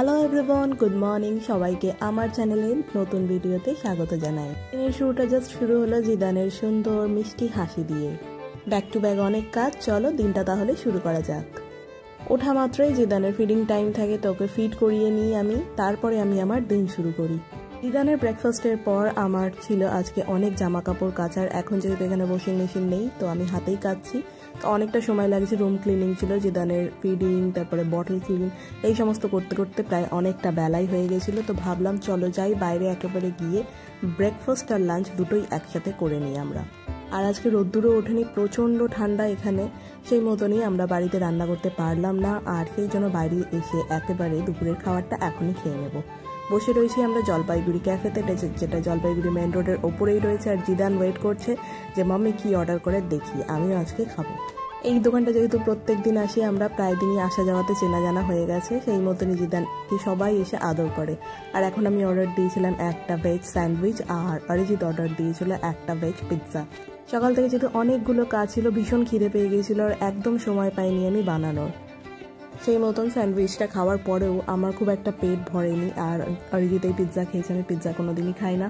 Hello everyone, good morning সবাইকে আমার চ্যানেলের নতুন ভিডিওতে স্বাগত জানাই। দিনের শুরুটা জাস্ট শুরু হলো জিদানের সুন্দর মিষ্টি হাসি দিয়ে। ব্যাক টু ব্যাক অনেক কাজ, চলো দিনটা তাহলে শুরু করা যাক। ওঠা মাত্রই জিদানের ফিডিং টাইম থাকে, তো ওকে ফিড করিয়ে নিই আমি, তারপরে আমি আমার দিন শুরু করি। জিদানের ব্রেকফাস্টের পর আমার ছিল আজকে অনেক জামা কাপড় কাচার। এখন যেহেতু এখানে ওয়াশিং মেশিন নেই, তো আমি হাতেই কাচ্ছি, তো অনেকটা সময় লাগছে। রুম ক্লিনিং ছিল, জিদানের ফিডিং, তারপরে বটল ক্লিন, এই সমস্ত করতে করতে প্রায় অনেকটা বেলাই হয়ে গেছিলো। তো ভাবলাম চলো যাই বাইরে, একেবারে গিয়ে ব্রেকফাস্ট আর লাঞ্চ দুটোই একসাথে করে নিই আমরা। আর আজকে রোদ্দুরও ওঠেনি, প্রচণ্ড ঠান্ডা এখানে, সেই মতনই আমরা বাড়িতে রান্না করতে পারলাম না, আর সেই জন্য বাইরে এসে একেবারে দুপুরের খাবারটা এখনই খেয়ে নেব। বসে রয়েছি আমরা জলপাইগুড়ি ক্যাফেতে, যেটা জলপাইগুড়ি মেন রোডের ওপরেই রয়েছে। আর জিদান ওয়েট করছে যে মাম্মি কি অর্ডার করে দেখি, আমিও আজকে খাবো। এই দোকানটা যেহেতু প্রত্যেক দিন আসি আমরা, প্রায় দিনই আসা যাওয়াতে চেনা জানা হয়ে গেছে, সেই মতনই জিদানকে সবাই এসে আদর করে। আর এখন আমি অর্ডার দিয়েছিলাম একটা ভেজ স্যান্ডউইচ, আর অরিজিৎ অর্ডার দিয়েছিল একটা ভেজ পিৎজা। সকাল থেকে যেহেতু অনেকগুলো কাজ ছিল, ভীষণ খিদে পেয়ে গিয়েছিল, আর একদম সময় পাইনি আমি বানানোর। সেই মতন স্যান্ডউইচটা খাওয়ার পরেও আমার খুব একটা পেট ভরেনি। আর অরিজিৎ এই পিৎজা খেয়েছে, আমি পিৎজা কোনো দিনই খাই না,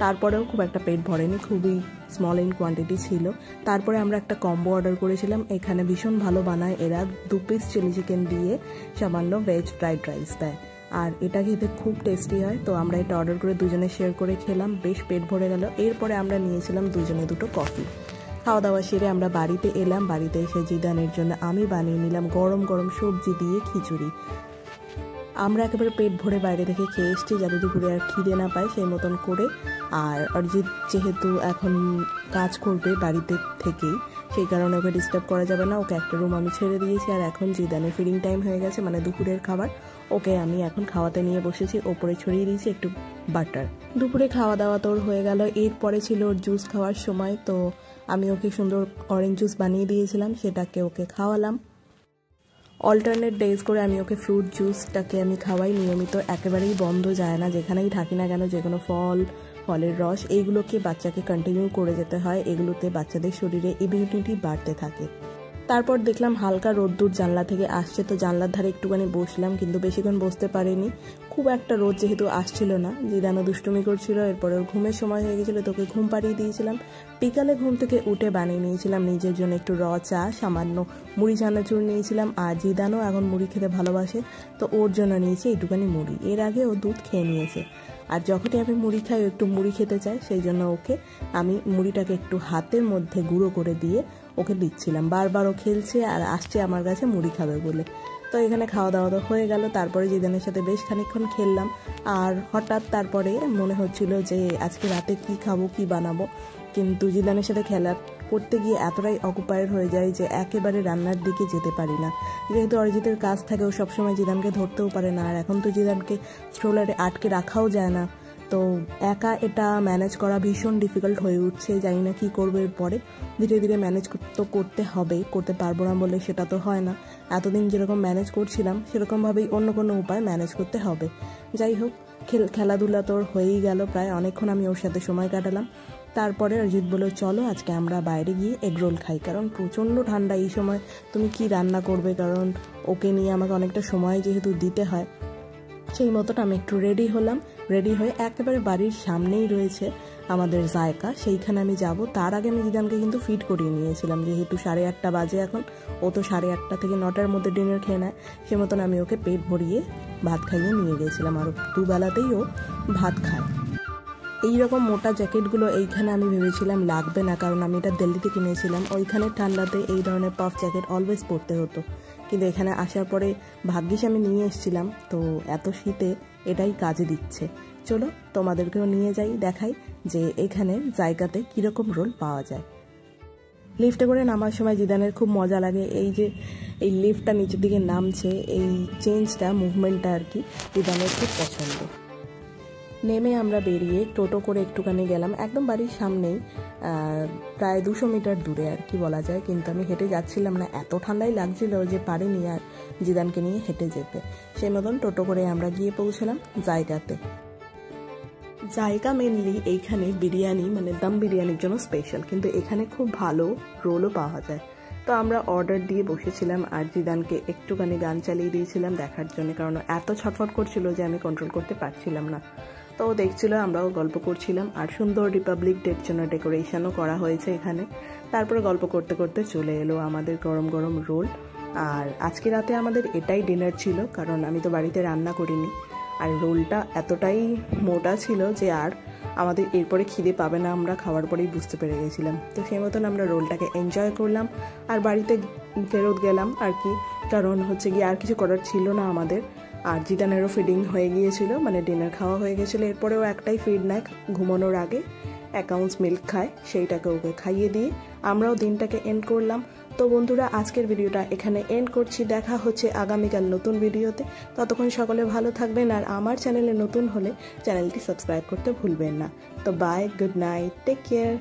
তারপরেও খুব একটা পেট ভরেনি, খুবই স্মল ইন কোয়ান্টিটি ছিল। তারপরে আমরা একটা কম্বো অর্ডার করেছিলাম, এখানে ভীষণ ভালো বানায় এরা, 2 পিস চিলি চিকেন দিয়ে সামান্য ভেজ ফ্রাইড রাইস দেয়, আর এটা খেতে খুব টেস্টি হয়। তো আমরা এটা অর্ডার করে দুজনে শেয়ার করে খেলাম, বেশ পেট ভরে গেল। এরপরে আমরা নিয়েছিলাম দুজনে 2টো কফি। খাওয়া দাওয়া সেরে আমরা বাড়িতে এলাম। বাড়িতে এসে জিদানের জন্য আমি বানিয়ে নিলাম গরম গরম সবজি দিয়ে খিচুড়ি। আমরা একেবারে পেট ভরে বাইরে থেকে খেয়ে এসেছি, যাতে দুপুরে আর খিদে না পায় সেই মতন করে। আর অরিজিৎ যেহেতু এখন কাজ করবে বাড়িতে থেকেই, সেই কারণে ওকে ডিস্টার্ব করা যাবে না, ওকে একটা রুম আমি ছেড়ে দিয়েছি। আর এখন জিদানের ফিডিং টাইম হয়ে গেছে, মানে দুপুরের খাবার, ওকে আমি এখন খাওয়াতে নিয়ে বসেছি। ওপরে ছড়িয়ে দিয়েছি একটু বাটার। দুপুরে খাওয়া দাওয়া তোর হয়ে গেল, এরপরে ছিল ওর জুস খাওয়ার সময়। তো আমি ওকে সুন্দর অরেঞ্জ জুস বানিয়ে দিয়েছিলাম, সেটাকে ওকে খাওয়ালাম। অল্টারনেট ডেজ করে আমি ওকে ফ্রুট জুসটাকে আমি খাওয়াই নিয়মিত, একেবারেই বন্ধ যায় না, যেখানেই থাকি না কেন, যে কোনো ফলের রস এইগুলোকে বাচ্চাকে কন্টিনিউ করে যেতে হয়, এগুলোতে বাচ্চাদের শরীরে ইমিউনিটি বাড়তে থাকে। তারপর দেখলাম হালকা রোদ্দুর জানলা থেকে আসছে, তো জানলার ধারে একটুখানি বসলাম, কিন্তু বেশিক্ষণ বসতে পারিনি, খুব একটা রোদ যেহেতু আসছিল না। জিদানও দুষ্টুমি করছিল, এরপরে ওর ঘুমের সময় হয়ে গেছিলো, তোকে ঘুম পাড়িয়ে দিয়েছিলাম। বিকালে ঘুম থেকে উঠে বানিয়ে নিয়েছিলাম নিজের জন্য একটু চা, সামান্য মুড়ি চানাচুর নিয়েছিলাম। আর জিদানও এখন মুড়ি খেতে ভালোবাসে, তো ওর জন্য নিয়েছি একটুখানি মুড়ি। এর আগে ও দুধ খেয়ে নিয়েছে, আর যখনই আমি মুড়ি খাই ও একটু মুড়ি খেতে চাই, সেই জন্য ওকে আমি মুড়িটাকে একটু হাতের মধ্যে গুঁড়ো করে দিয়ে ওকে দিচ্ছিলাম। বারবার ও খেলছে আর আসছে আমার কাছে মুড়ি খাবে বলে। তো এখানে খাওয়া দাওয়া তো হয়ে গেল, তারপরে জিদানের সাথে বেশ খানিকক্ষণ খেললাম। আর হঠাৎ তারপরে মনে হচ্ছিল যে আজকে রাতে কি খাবো, কি বানাবো, কিন্তু জিদানের সাথে খেলা করতে গিয়ে এতটাই অকুপায়েড হয়ে যায় যে একেবারে রান্নার দিকে যেতে পারি না। যেহেতু অরিজিতের কাজ থাকে, ও সবসময় জিদানকে ধরতেও পারে না, আর এখন তো জিদানকে স্ট্রোলারে আটকে রাখাও যায় না, তো একা এটা ম্যানেজ করা ভীষণ ডিফিকাল্ট হয়ে উঠছে। জানি না কী করবো এরপরে, ধীরে ধীরে ম্যানেজ তো করতে হবে, করতে পারবো না বলে সেটা তো হয় না। এতদিন যেরকম ম্যানেজ করছিলাম সেরকমভাবেই অন্য কোনো উপায় ম্যানেজ করতে হবে। যাই হোক, খেলাধুলা তোর হয়েই গেল, প্রায় অনেকক্ষণ আমি ওর সাথে সময় কাটালাম। তারপরে অরিজিৎ বলল চলো আজকে আমরা বাইরে গিয়ে এগরোল খাই, কারণ প্রচণ্ড ঠান্ডা এই সময় তুমি কি রান্না করবে, কারণ ওকে নিয়ে আমাকে অনেকটা সময় যেহেতু দিতে হয়। সেই মতন আমি একটু রেডি হলাম, রেডি হয়ে একেবারে বাড়ির সামনেই রয়েছে আমাদের জায়গা, সেইখানে আমি যাব। তার আগে আমি জিদানকে কিন্তু ফিড করিয়ে নিয়েছিলাম, যেহেতু 8:30 বাজে এখন, ও তো 8:30 থেকে 9টার মধ্যে ডিনার খেয়ে নেয়, সে মতন আমি ওকে পেট ভরিয়ে ভাত খাইয়ে নিয়ে গেছিলাম, আর দুবেলাতেই ও ভাত খায়। এইরকম মোটা জ্যাকেটগুলো এইখানে আমি ভেবেছিলাম লাগবে না, কারণ আমি এটা দিল্লিতে কিনেছিলাম, ওইখানে ঠান্ডাতে এই ধরনের পাফ জ্যাকেট অলওয়েজ পরতে হতো, কিন্তু এখানে আসার পরে ভাগ্যিস আমি নিয়ে এসেছিলাম, তো এত শীতে এটাই কাজে দিচ্ছে। চলো তোমাদেরকেও নিয়ে যাই, দেখাই যে এখানে জায়গাতে কীরকম রোল পাওয়া যায়। লিফটে করে নামার সময় জিদানের খুব মজা লাগে, এই যে এই লিফটটা নিচের দিকে নামছে, এই চেঞ্জটা, মুভমেন্টটা আর কি জিদানের খুব পছন্দ। নেমে আমরা বেরিয়ে টোটো করে একটুখানি গেলাম, একদম বাড়ির সামনেই, প্রায় 200 মিটার দূরে আর কি বলা যায়, কিন্তু আমি হেঁটে যাচ্ছিলাম না, এত ঠান্ডাই লাগছিল যে পারিনি আর জিদানকে নিয়ে হেঁটে যেতে। সেই মতন টোটো করে আমরা গিয়ে পৌঁছলাম জায়গাতে। জায়গা মেনলি এইখানে বিরিয়ানি, মানে দম বিরিয়ানির জন্য স্পেশাল, কিন্তু এখানে খুব ভালো রোলও পাওয়া যায়। তো আমরা অর্ডার দিয়ে বসেছিলাম আর জিদানকে একটুখানি গান চালিয়ে দিয়েছিলাম দেখার জন্য, কারণ এত ছটফট করছিল যে আমি কন্ট্রোল করতে পারছিলাম না। তো ও দেখছিল, আমরাও গল্প করছিলাম। আর সুন্দর রিপাবলিক ডের জন্য ডেকোরেশনও করা হয়েছে এখানে। তারপরে গল্প করতে করতে চলে এলো আমাদের গরম গরম রোল। আর আজকে রাতে আমাদের এটাই ডিনার ছিল, কারণ আমি তো বাড়িতে রান্না করিনি। আর রোলটা এতটাই মোটা ছিল যে আর আমাদের এরপরে খিদে পাবে না, আমরা খাওয়ার পরেই বুঝতে পেরে গেছিলাম। তো সেই মতন আমরা রোলটাকে এনজয় করলাম আর বাড়িতে ফেরত গেলাম আর কি, কারণ হচ্ছে গিয়ে আর কিছু করার ছিল না আমাদের। আর জিদানেরও ফিডিং হয়ে গিয়েছিল, মানে ডিনার খাওয়া হয়ে গেছিলো। এরপরেও একটাই ফিড নেয় ঘুমানোর আগে, 1 আউন্স মিল্ক খায়, সেইটাকে ওকে খাইয়ে দিয়ে আমরাও দিনটাকে এন্ড করলাম। তো বন্ধুরা, আজকের ভিডিওটা এখানে এন্ড করছি। দেখা হচ্ছে আগামীকাল নতুন ভিডিওতে। ততক্ষণ সকলে ভালো থাকবেন, আর আমার চ্যানেলে নতুন হলে চ্যানেলটি সাবস্ক্রাইব করতে ভুলবেন না। তো bye, good night, take care.